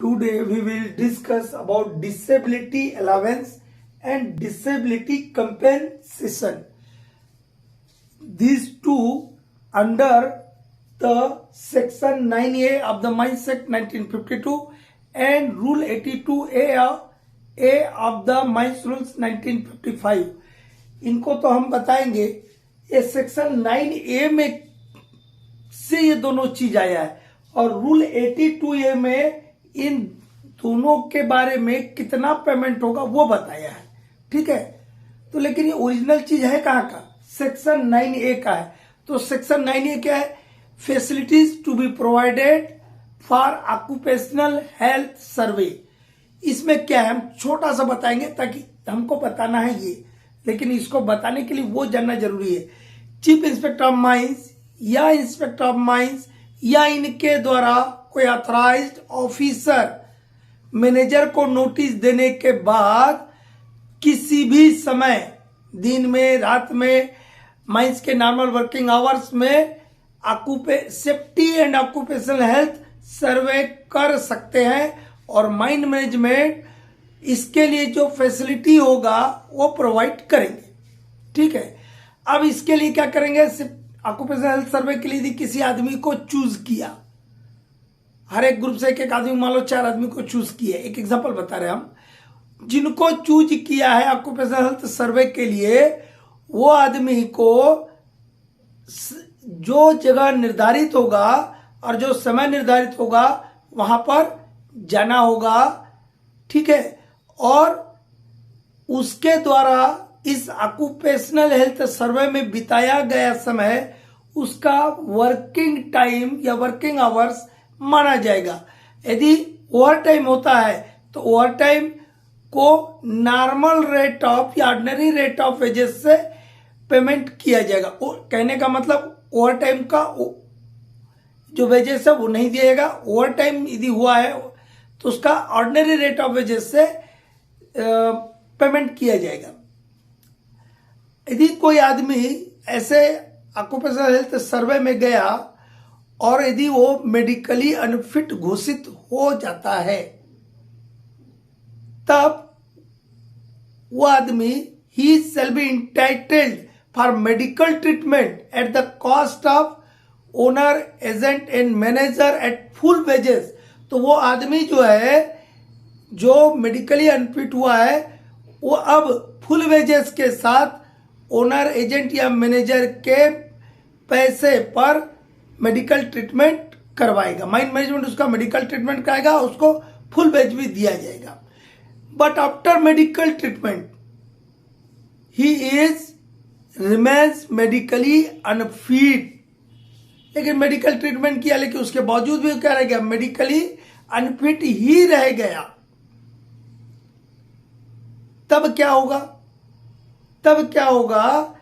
Today we will discuss about disability allowance and disability compensation. These two under the section 9A of the Mines Act 1952 and rule 82A of the Mines Rules 1955. इनको तो हम बताएंगे। ये section 9A में से ये दोनों चीज आया है और रूल 82A में इन दोनों के बारे में कितना पेमेंट होगा वो बताया है। ठीक है, तो लेकिन ये ओरिजिनल चीज है कहाँ का? सेक्शन 9A का है। तो सेक्शन 9A क्या है? Facilities to be provided for occupational health survey. इसमें क्या है हम छोटा सा बताएंगे ताकि हमको बताना है ये, लेकिन इसको बताने के लिए वो जानना जरूरी है। चीफ इंस्पेक्टर ऑफ माइंस या इंस्पेक्टर ऑफ माइंस या इनके द्वारा कोई ऑथराइज्ड ऑफिसर मैनेजर को नोटिस देने के बाद किसी भी समय, दिन में, रात में, माइंस के नॉर्मल वर्किंग आवर्स में सेफ्टी एंड ऑक्यूपेशनल हेल्थ सर्वे कर सकते हैं और माइन मैनेजमेंट इसके लिए जो फैसिलिटी होगा वो प्रोवाइड करेंगे। ठीक है, अब इसके लिए क्या करेंगे? ऑक्यूपेशनल हेल्थ सर्वे के लिए यदि किसी आदमी को चूज किया, हर एक ग्रुप से एक आदमी, मान लो 4 आदमी को चूज किया, एक एग्जांपल बता रहे हैं हम, जिनको चूज किया है ऑक्यूपेशनल हेल्थ सर्वे के लिए, वो आदमी को जो जगह निर्धारित होगा और जो समय निर्धारित होगा वहां पर जाना होगा। ठीक है, और उसके द्वारा इस ऑक्यूपेशनल हेल्थ सर्वे में बिताया गया समय उसका वर्किंग टाइम या वर्किंग आवर्स माना जाएगा। यदि ओवर टाइम होता है तो ओवर टाइम को नॉर्मल रेट ऑफ या ऑर्डिनरी रेट ऑफ वेजेस से पेमेंट किया जाएगा। कहने का मतलब ओवर टाइम का जो वेजेस है वो नहीं दिया जाएगा। ओवर टाइम यदि हुआ है तो उसका ऑर्डिनरी रेट ऑफ वेजेस से पेमेंट किया जाएगा। यदि कोई आदमी ऐसे ऑक्यूपेशनल हेल्थ सर्वे में गया और यदि वो मेडिकली अनफिट घोषित हो जाता है, तब वो आदमी ही shall be entitled for medical treatment at the cost of owner, agent and manager at full wages. तो वो आदमी जो है, जो मेडिकली अनफिट हुआ है, वो अब फुल वेजेस के साथ ओनर, एजेंट या मैनेजर के पैसे पर मेडिकल ट्रीटमेंट करवाएगा। माइंड मैनेजमेंट उसका मेडिकल ट्रीटमेंट कराएगा, उसको फुल वेज भी दिया जाएगा। But after medical treatment he is remains medically unfit. लेकिन मेडिकल ट्रीटमेंट किया, लेकिन उसके बावजूद भी क्या रह गया? मेडिकली अनफिट ही रह गया। तब क्या होगा?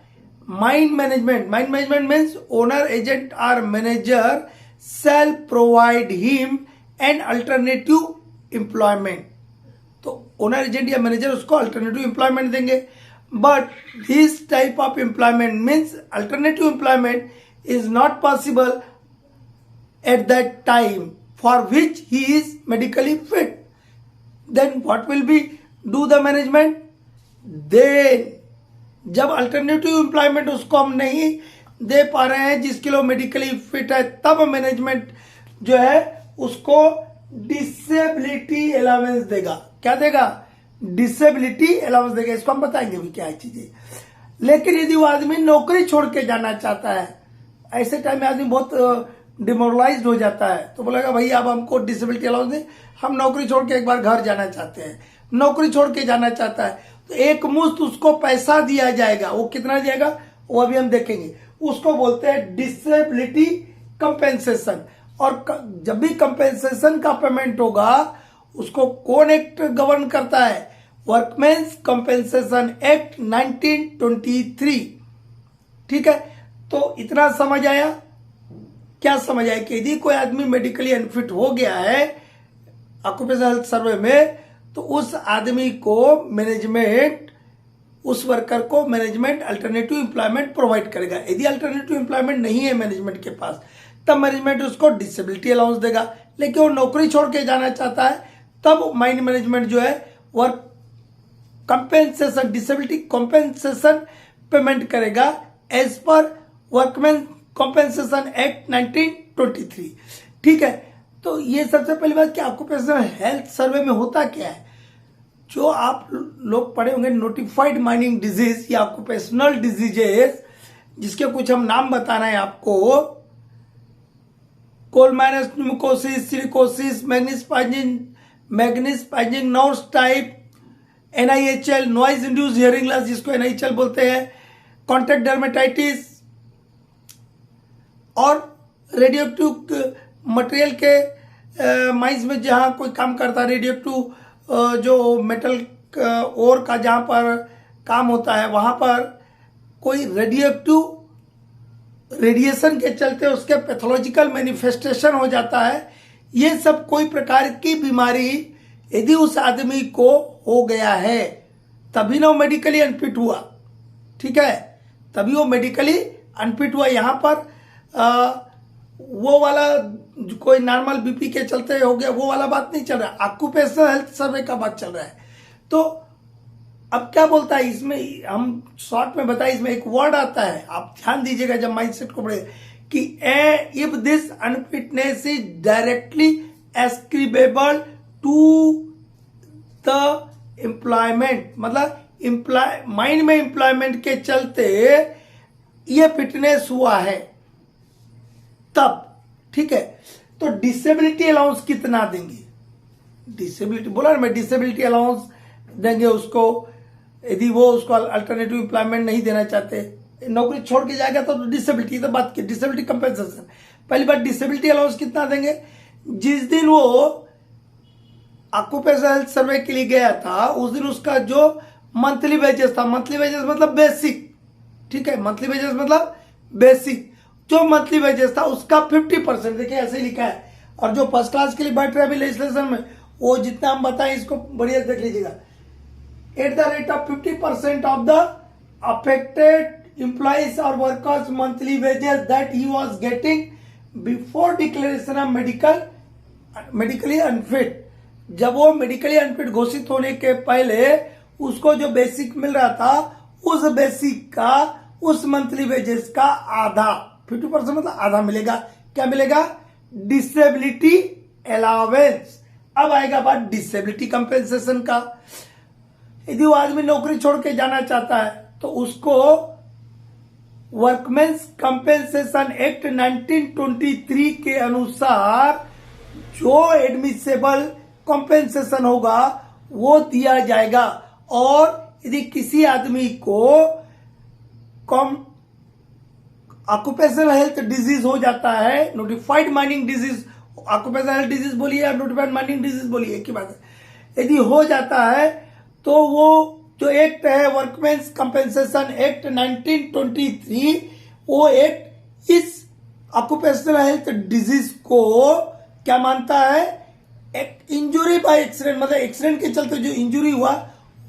Mind management means owner, agent और manager shall provide him an alternative employment. तो ओनर, एजेंट या मैनेजर उसको अल्टरनेटिव एम्प्लॉयमेंट देंगे। But this type of employment means alternative employment is not possible at that time for which he is medically fit. Then what will be do the management? Then जब alternative employment उसको हम नहीं दे पा रहे हैं जिसके लिए मेडिकली फिट है, तब मैनेजमेंट जो है उसको डिसेबिलिटी अलाउंस देगा। क्या देगा? डिसेबिलिटी अलाउंस देगा। इसको हम बताएंगे भी क्या है चीजें। लेकिन यदि वो आदमी नौकरी छोड़ के जाना चाहता है, ऐसे टाइम में आदमी बहुत डिमोरलाइज्ड हो जाता है, तो बोलेगा भैया अब हमको डिसेबिलिटी अलाउंस दें, हम नौकरी छोड़ के एक बार घर जाना चाहते हैं। नौकरी छोड़ के जाना चाहता है तो एक मुश्त उसको पैसा दिया जाएगा। वो कितना दिएगा वो अभी हम देखेंगे। उसको बोलते हैं डिसेबिलिटी कंपेंसेशन। और जब भी कंपेंसेशन का पेमेंट होगा उसको कौन एक्ट गवर्न करता है? Workmen's compensation act 1923। ठीक है, तो इतना समझ आया? क्या समझ आया कि यदि कोई आदमी मेडिकली अनफिट हो गया है ऑक्यूपेशनल हेल्थ सर्वे में, तो उस आदमी को मैनेजमेंट, उस वर्कर को मैनेजमेंट अल्टरनेटिव एम्प्लॉयमेंट प्रोवाइड करेगा। यदि अल्टरनेटिव एम्प्लॉयमेंट नहीं है मैनेजमेंट के पास, तब मैनेजमेंट उसको डिसेबिलिटी अलाउंस देगा। लेकिन वो नौकरी छोड़ के जाना चाहता है तब माइंड मैनेजमेंट जो है work compensation, disability compensation payment करेगा as per workman compensation act 1923। ठीक है, तो ये सबसे पहली बात कि ऑक्यूपेशनल हेल्थ सर्वे में होता क्या है। जो आप लोग पढ़े होंगे नोटिफाइड माइनिंग डिजीज या ऑक्यूपेशनल डिजीजेस, जिसके कुछ हम नाम बताना है आपको, coal miners pneumoconiosis, silicosis, manganese poisoning nervous type, NIHL noise induced hearing loss जिसको NIHL बोलते हैं, कॉन्टैक्ट डर्मेटाइटिस, और रेडियोएक्टिव मटेरियल के माइंस में जहां कोई काम करता है, रेडियोएक्टिव जो मेटल ओर का जहां पर काम होता है वहां पर कोई रेडियोएक्टिव रेडिएशन के चलते उसके पैथोलॉजिकल मैनिफेस्टेशन हो जाता है। ये सब कोई प्रकार की बीमारी यदि उस आदमी को हो गया है तभी ना वो मेडिकली अनफिट हुआ। ठीक है, तभी वो मेडिकली अनफिट हुआ। यहां पर वो वाला कोई नॉर्मल बीपी के चलते हो गया वो वाला बात नहीं चल रहा है, ऑक्यूपेशनल हेल्थ सर्वे का बात चल रहा है। तो अब क्या बोलता है इसमें, हम शॉर्ट में बताए, इसमें एक वर्ड आता है, आप ध्यान दीजिएगा जब माइंडसेट को पढ़े, कि if this unfitness is directly ascribable to the employment, मतलब माइंड में एम्प्लॉयमेंट के चलते ये फिटनेस हुआ है तब। ठीक है, तो डिसेबिलिटी अलाउंस कितना देंगे, डिसेबिलिटी बोला ना मैं, डिसेबिलिटी अलाउंस देंगे उसको यदि वो उसको अल्टरनेटिव एम्प्लॉयमेंट नहीं देना चाहते, नौकरी छोड़ के जाएगा तो डिसेबिलिटी, तो बात की डिसेबिलिटी कंपेंसेशन। पहली बात डिसेबिलिटी अलाउंस कितना देंगे, जिस दिन वो ऑक्यूपेशनल हेल्थ सर्वे के लिए गया था उस दिन उसका जो मंथली वेजेस था, मंथली वेजेस मतलब बेसिक, ठीक है, मंथली वेजेस मतलब बेसिक, जो मंथली वेजेस था उसका 50%, देखिए ऐसे लिखा है। और जो फर्स्ट क्लास के लिए बैठ रहे अभी लेजिस्लेशन में, वो जितना हम बताएं इसको बढ़िया देख लीजिएगा, at the rate of 50% of the affected employees और workers monthly wages that he was getting before declaration of medically unfit. जब वो मेडिकली अनफिट घोषित होने के पहले उसको जो बेसिक मिल रहा था उस बेसिक का, उस मंथली वेजेस का आधा, 50% मतलब आधा मिलेगा। क्या मिलेगा, डिसेबिलिटी अलावेंस। अब आएगा बात डिसेबिलिटी कंपेंसेशन का। यदि वो आदमी नौकरी छोड़ के जाना चाहता है तो उसको वर्कमेंस कंपेंसेशन एक्ट 1923 के अनुसार जो एडमिसेबल कंपेंसेशन होगा वो दिया जाएगा। और यदि किसी आदमी को ऑक्यूपेशनल हेल्थ डिजीज हो जाता है, notified mining disease, occupational health disease बोलिए या नोटिफाइड माइनिंग डिजीज बोलिए, एक ही बात है, यदि हो जाता है तो वो जो एक्ट है वर्कमेंस कंपेंसेशन एक्ट 1923, वो एक्ट इस ऑक्यूपेशनल हेल्थ डिजीज को क्या मानता है, एक इंजुरी बाय एक्सीडेंट, मतलब एक्सीडेंट के चलते जो इंजुरी हुआ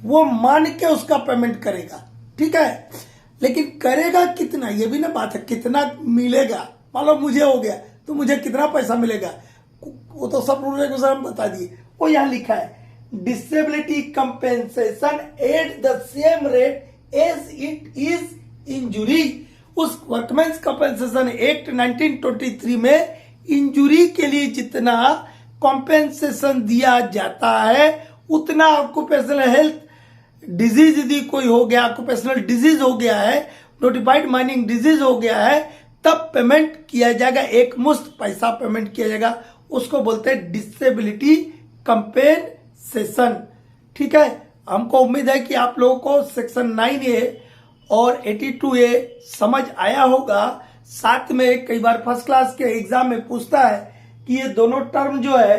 वो मान के उसका पेमेंट करेगा। ठीक है, लेकिन करेगा कितना, ये भी ना बात है, कितना मिलेगा। मान लो मुझे हो गया तो मुझे कितना पैसा मिलेगा, वो तो सब रूल रेगुलेशन हम बता दिए। वो यहां लिखा है disability compensation at the same rate as it is injury. उस वर्कमेंस कंपेंसेशन एक्ट 1923 में इंजुरी के लिए जितना कंपेंसेशन दिया जाता है उतना ऑक्यूपेशनल हेल्थ डिजीज यदि कोई हो गया, ऑक्यूपेशनल डिजीज हो गया है, नोटिफाइड माइनिंग डिजीज हो गया है, तब पेमेंट किया जाएगा, एक मुश्त पैसा पेमेंट किया जाएगा। उसको बोलते हैं डिसेबिलिटी कंपेंसेशन। ठीक है, हमको उम्मीद है कि आप लोगों को सेक्शन 9A और 82A समझ आया होगा। साथ में कई बार फर्स्ट क्लास के एग्जाम में पूछता है कि ये दोनों टर्म जो है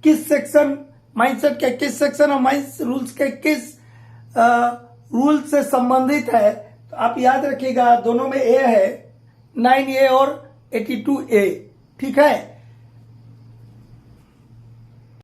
किस सेक्शन, माइंडसेट के किस सेक्शन और माइंड रूल्स के किस रूल से संबंधित है। तो आप याद रखिएगा दोनों में ए है, 9A और 82A। ठीक है।